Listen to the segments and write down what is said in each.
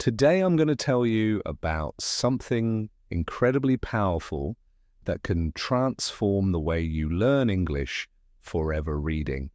Today I'm going to tell you about something incredibly powerful that can transform the way you learn English: forever reading.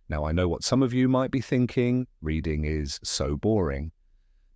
Now, I know what some of you might be thinking: reading is so boring.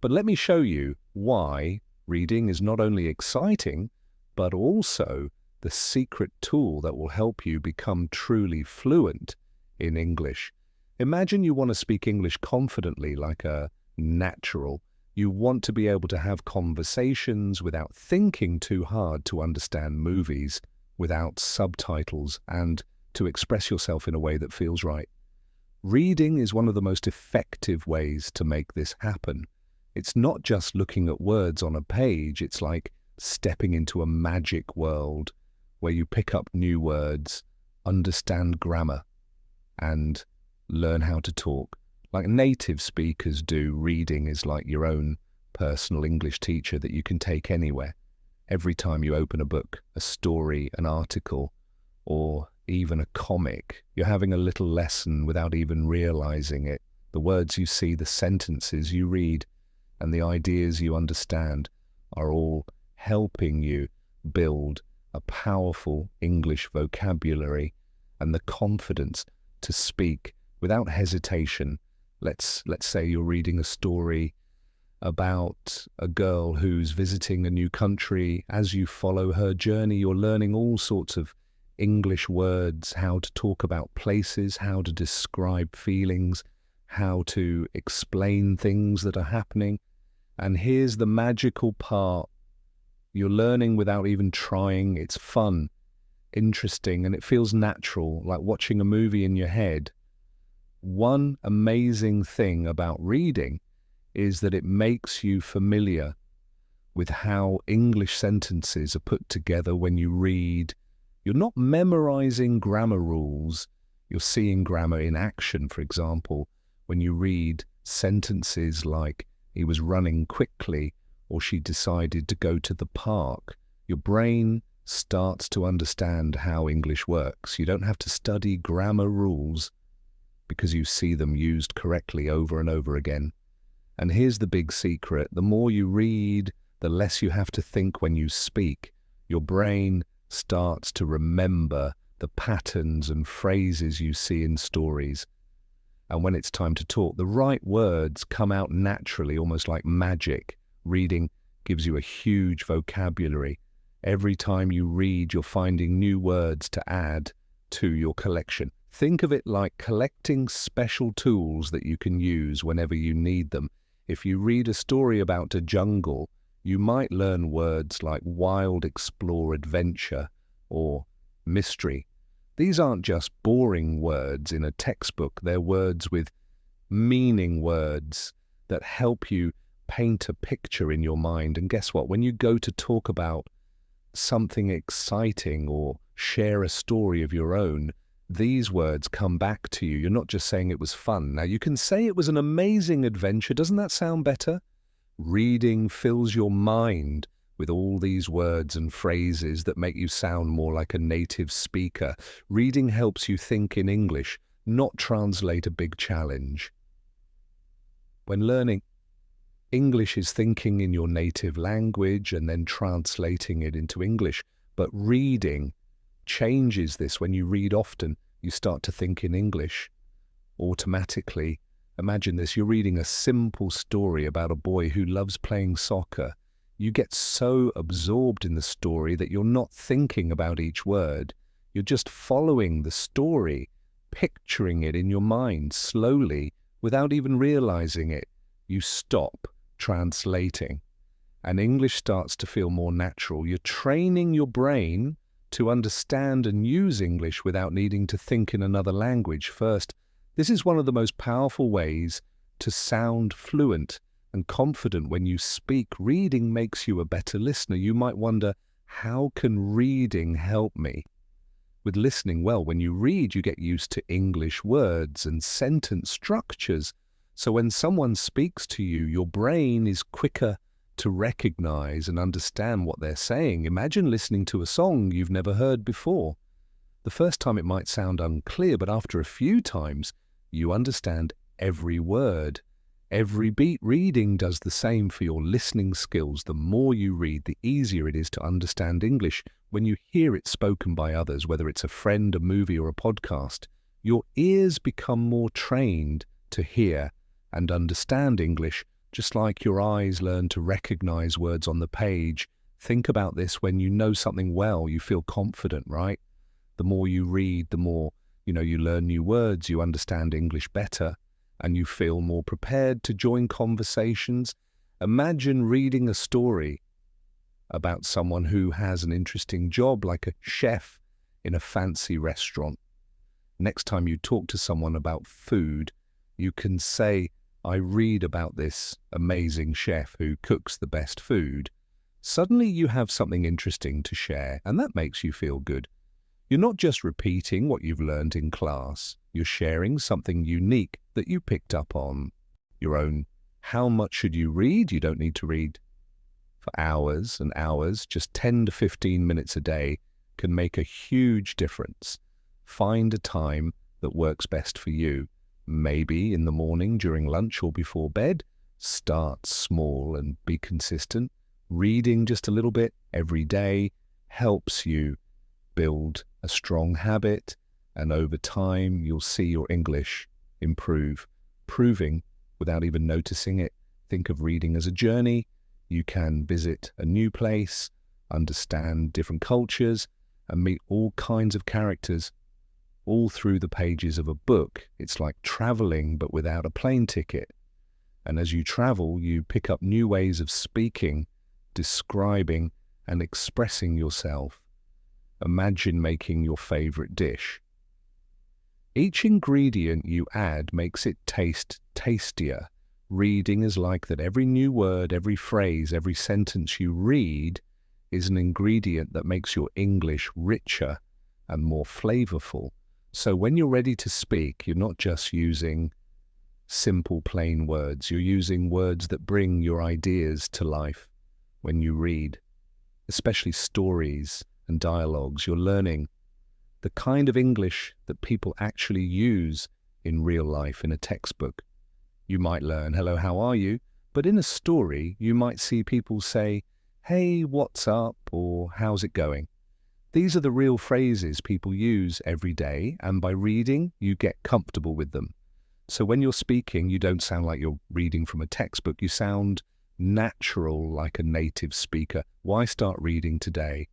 But let me show you why reading is not only exciting, but also the secret tool that will help you become truly fluent in English. Imagine you want to speak English confidently, like a natural. You want to be able to have conversations without thinking too hard, to understand movies without subtitles, and to express yourself in a way that feels right. Reading is one of the most effective ways to make this happen. It's not just looking at words on a page, it's like stepping into a magic world where you pick up new words, understand grammar, and learn how to talk. Like native speakers do, reading is like your own personal English teacher that you can take anywhere. Every time you open a book, a story, an article, or even a comic, you're having a little lesson without even realizing it. The words you see, the sentences you read, and the ideas you understand are all helping you build a powerful English vocabulary and the confidence to speak without hesitation. Let's say you're reading a story about a girl who's visiting a new country. As you follow her journey, you're learning all sorts of English words, how to talk about places, how to describe feelings, how to explain things that are happening. And here's the magical part. You're learning without even trying. It's fun, interesting, and it feels natural, like watching a movie in your head. One amazing thing about reading is that it makes you familiar with how English sentences are put together when you read. You're not memorizing grammar rules. You're seeing grammar in action. For example, when you read sentences like, "He was running quickly," or "She decided to go to the park," your brain starts to understand how English works. You don't have to study grammar rules because you see them used correctly over and over again. And here's the big secret: the more you read, the less you have to think when you speak. Your brain starts to remember the patterns and phrases you see in stories. And when it's time to talk, the right words come out naturally, almost like magic. Reading gives you a huge vocabulary. Every time you read, you're finding new words to add to your collection. Think of it like collecting special tools that you can use whenever you need them. If you read a story about a jungle, you might learn words like wild, explore, adventure, or mystery. These aren't just boring words in a textbook. They're words with meaning, words that help you paint a picture in your mind. And guess what? When you go to talk about something exciting or share a story of your own, these words come back to you. You're not just saying it was fun. Now, you can say it was an amazing adventure. Doesn't that sound better? Reading fills your mind with all these words and phrases that make you sound more like a native speaker. Reading helps you think in English, not translate a big challenge. When learning English is thinking in your native language and then translating it into English. But reading changes this. When you read often, you start to think in English automatically. Imagine this: you're reading a simple story about a boy who loves playing soccer. You get so absorbed in the story that you're not thinking about each word. You're just following the story, picturing it in your mind slowly without even realizing it. You stop translating, and English starts to feel more natural. You're training your brain to understand and use English without needing to think in another language first. This is one of the most powerful ways to sound fluent and confident when you speak. Reading makes you a better listener. You might wonder, how can reading help me with listening? Well, when you read, you get used to English words and sentence structures. So when someone speaks to you, your brain is quicker to recognize and understand what they're saying. Imagine listening to a song you've never heard before. The first time it might sound unclear, but after a few times, you understand every word. Every beat reading does the same for your listening skills. The more you read, the easier it is to understand English. When you hear it spoken by others, whether it's a friend, a movie, or a podcast, your ears become more trained to hear and understand English, just like your eyes learn to recognize words on the page. Think about this: when you know something well, you feel confident, right? The more you read, the more, you learn new words, you understand English better, and you feel more prepared to join conversations. Imagine reading a story about someone who has an interesting job, like a chef in a fancy restaurant. Next time you talk to someone about food, you can say, I read about this amazing chef who cooks the best food. Suddenly you have something interesting to share, and that makes you feel good. You're not just repeating what you've learned in class. You're sharing something unique that you picked up on your own. How much should you read? You don't need to read for hours and hours. Just 10 to 15 minutes a day can make a huge difference. Find a time that works best for you. Maybe in the morning, during lunch, or before bed. Start small and be consistent. Reading just a little bit every day helps you build a strong habit, and over time you'll see your English improve, proving without even noticing it. Think of reading as a journey. You can visit a new place, understand different cultures, and meet all kinds of characters all through the pages of a book. It's like traveling, but without a plane ticket. And as you travel, you pick up new ways of speaking, describing, and expressing yourself. Imagine making your favorite dish. Each ingredient you add makes it taste tastier. Reading is like that. Every new word, every phrase, every sentence you read is an ingredient that makes your English richer and more flavorful. So when you're ready to speak, you're not just using simple, plain words. You're using words that bring your ideas to life when you read, especially stories and dialogues. You're learning the kind of English that people actually use in real life in a textbook. You might learn, hello, how are you? But in a story, you might see people say, hey, what's up? Or how's it going? These are the real phrases people use every day, and by reading, you get comfortable with them. So when you're speaking, you don't sound like you're reading from a textbook. You sound natural, like a native speaker. Why start reading today?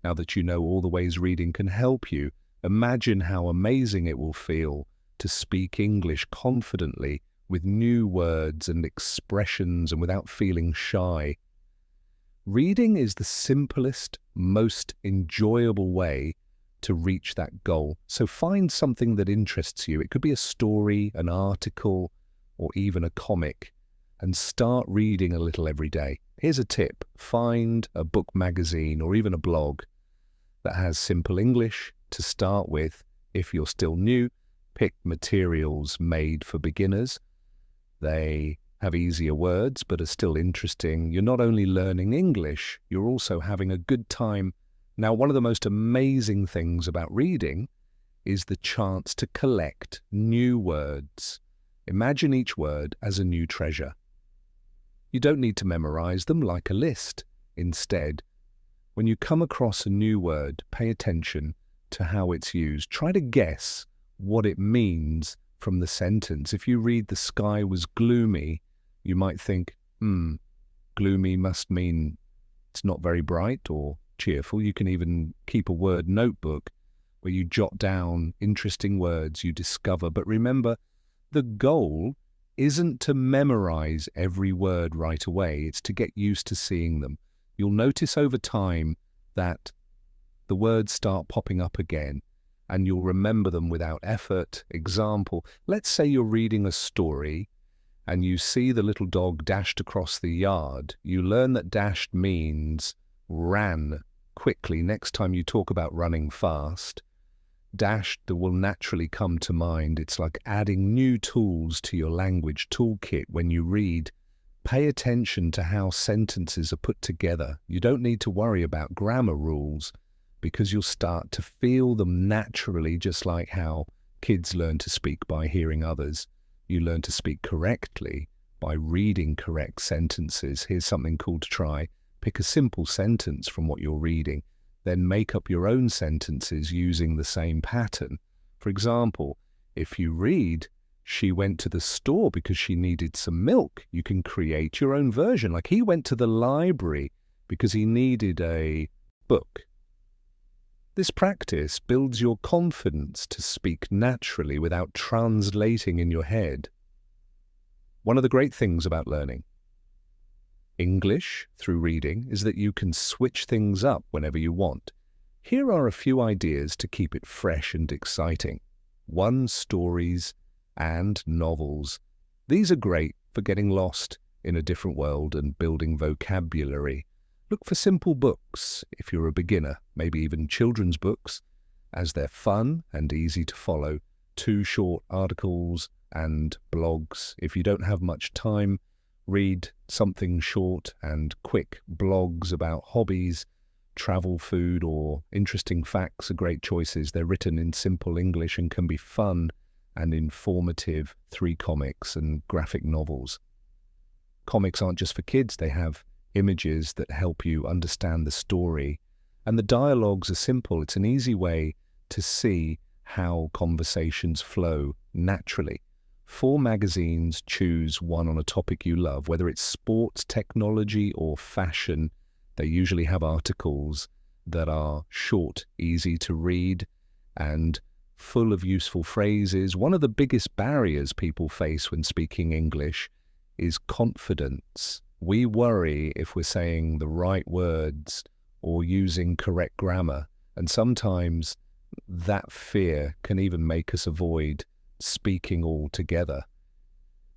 Now that you know all the ways reading can help you, imagine how amazing it will feel to speak English confidently with new words and expressions and without feeling shy. Reading is the simplest, most enjoyable way to reach that goal. So find something that interests you. It could be a story, an article, or even a comic, and start reading a little every day. Here's a tip. Find a book magazine or even a blog that has simple English to start with. If you're still new, pick materials made for beginners. They have easier words but are still interesting. You're not only learning English, you're also having a good time. Now, one of the most amazing things about reading is the chance to collect new words. Imagine each word as a new treasure. You don't need to memorize them like a list. Instead, when you come across a new word, pay attention to how it's used. Try to guess what it means from the sentence. If you read the sky was gloomy, you might think, gloomy must mean it's not very bright or cheerful. You can even keep a word notebook where you jot down interesting words you discover. But remember, the goal isn't to memorize every word right away. It's to get used to seeing them. You'll notice over time that the words start popping up again, and you'll remember them without effort. Example, let's say you're reading a story and you see the little dog dashed across the yard. You learn that dashed means ran quickly. Next time you talk about running fast, dashed will naturally come to mind. It's like adding new tools to your language toolkit when you read. Pay attention to how sentences are put together. You don't need to worry about grammar rules because you'll start to feel them naturally, just like how kids learn to speak by hearing others. You learn to speak correctly by reading correct sentences. Here's something cool to try. Pick a simple sentence from what you're reading, then make up your own sentences using the same pattern. For example, if you read, "She went to the store because she needed some milk," you can create your own version. Like, "He went to the library because he needed a book." This practice builds your confidence to speak naturally without translating in your head. One of the great things about learning English through reading is that you can switch things up whenever you want. Here are a few ideas to keep it fresh and exciting. 1. Stories and novels. These are great for getting lost in a different world and building vocabulary. Look for simple books if you're a beginner, maybe even children's books, as they're fun and easy to follow. 2. Short articles and blogs. If you don't have much time, read something short and quick. Blogs about hobbies, travel, food, or interesting facts are great choices. They're written in simple English and can be fun and informative. 3. Comics and graphic novels. Comics aren't just for kids. They have images that help you understand the story. And the dialogues are simple. It's an easy way to see how conversations flow naturally. 4. Magazines. Choose one on a topic you love, whether it's sports, technology, or fashion. They usually have articles that are short, easy to read, and full of useful phrases. One of the biggest barriers people face when speaking English is confidence. We worry if we're saying the right words or using correct grammar, and sometimes that fear can even make us avoid speaking altogether.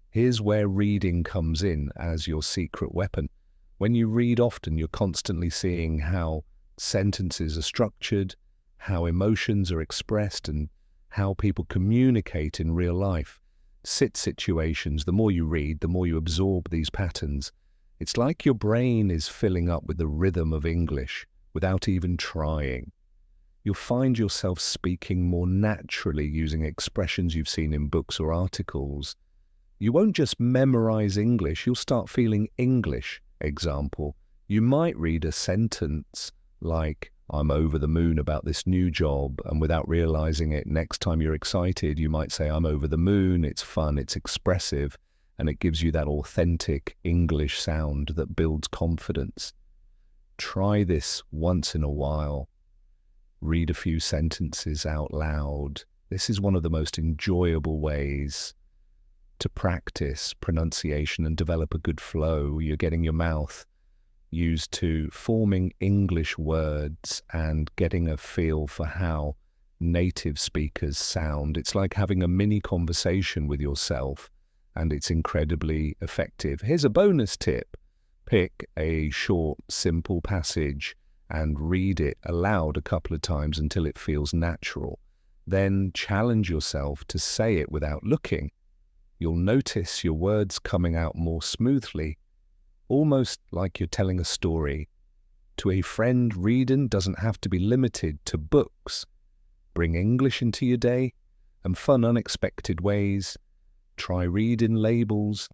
Here's where reading comes in as your secret weapon. When you read often, you're constantly seeing how sentences are structured, how emotions are expressed, and how people communicate in real life. Situations, the more you read, the more you absorb these patterns. It's like your brain is filling up with the rhythm of English without even trying. You'll find yourself speaking more naturally using expressions you've seen in books or articles. You won't just memorize English, you'll start feeling English. Example, you might read a sentence like, "I'm over the moon about this new job," and without realizing it, next time you're excited, you might say, "I'm over the moon," it's fun, it's expressive, and it gives you that authentic English sound that builds confidence. Try this once in a while. Read a few sentences out loud. This is one of the most enjoyable ways to practice pronunciation and develop a good flow. You're getting your mouth used to forming English words and getting a feel for how native speakers sound. It's like having a mini conversation with yourself, and it's incredibly effective. Here's a bonus tip. Pick a short, simple passage and read it aloud a couple of times until it feels natural. Then challenge yourself to say it without looking. You'll notice your words coming out more smoothly, almost like you're telling a story. To a friend, reading doesn't have to be limited to books. Bring English into your day and fun, unexpected ways. Try reading labels,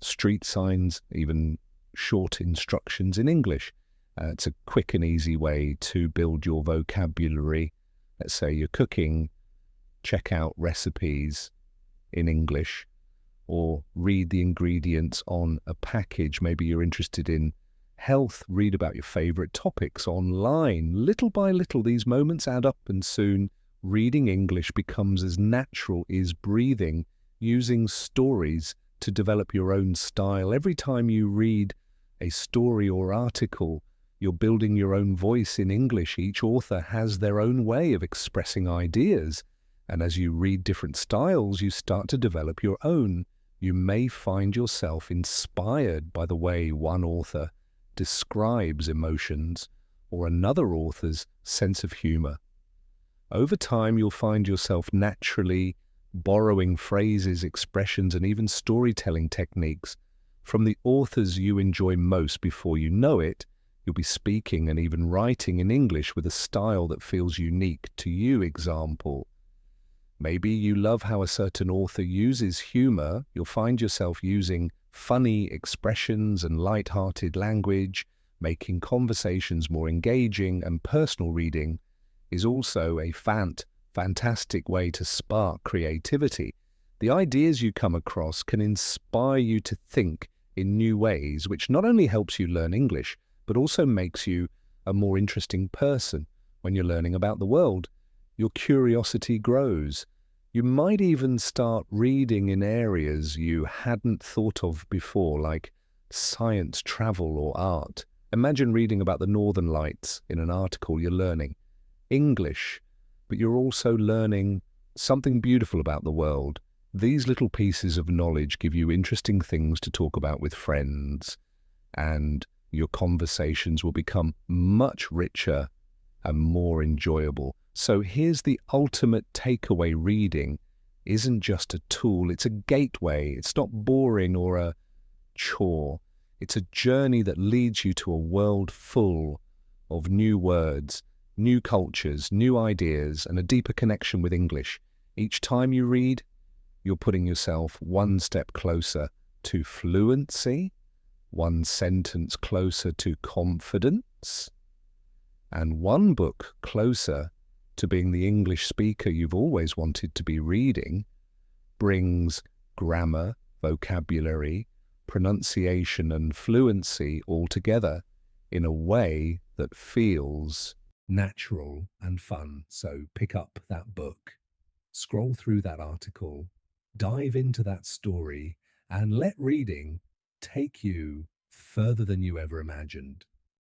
street signs, even short instructions in English. It's a quick and easy way to build your vocabulary. Let's say you're cooking, check out recipes in English, or read the ingredients on a package. Maybe you're interested in health, read about your favorite topics online. Little by little, these moments add up, and soon reading English becomes as natural as breathing, using stories to develop your own style. Every time you read a story or article, you're building your own voice in English. Each author has their own way of expressing ideas, and as you read different styles, you start to develop your own. You may find yourself inspired by the way one author describes emotions or another author's sense of humor. Over time, you'll find yourself naturally borrowing phrases, expressions, and even storytelling techniques from the authors you enjoy most. Before you know it, you'll be speaking and even writing in English with a style that feels unique to you. Example, maybe you love how a certain author uses humor. You'll find yourself using funny expressions and light-hearted language, making conversations more engaging, and personal reading is also a fantastic way to spark creativity. The ideas you come across can inspire you to think in new ways, which not only helps you learn English, but also makes you a more interesting person when you're learning about the world. Your curiosity grows. You might even start reading in areas you hadn't thought of before, like science, travel, or art. Imagine reading about the Northern Lights in an article. You're learning English, but you're also learning something beautiful about the world. These little pieces of knowledge give you interesting things to talk about with friends, and your conversations will become much richer and more enjoyable. So here's the ultimate takeaway: reading isn't just a tool, it's a gateway. It's not boring or a chore. It's a journey that leads you to a world full of new words, new cultures, new ideas, and a deeper connection with English. Each time you read, you're putting yourself one step closer to fluency, one sentence closer to confidence, and one book closer to being the English speaker you've always wanted to be. Reading brings grammar, vocabulary, pronunciation, and fluency all together in a way that feels natural and fun. So pick up that book, scroll through that article, dive into that story, and let reading take you further than you ever imagined.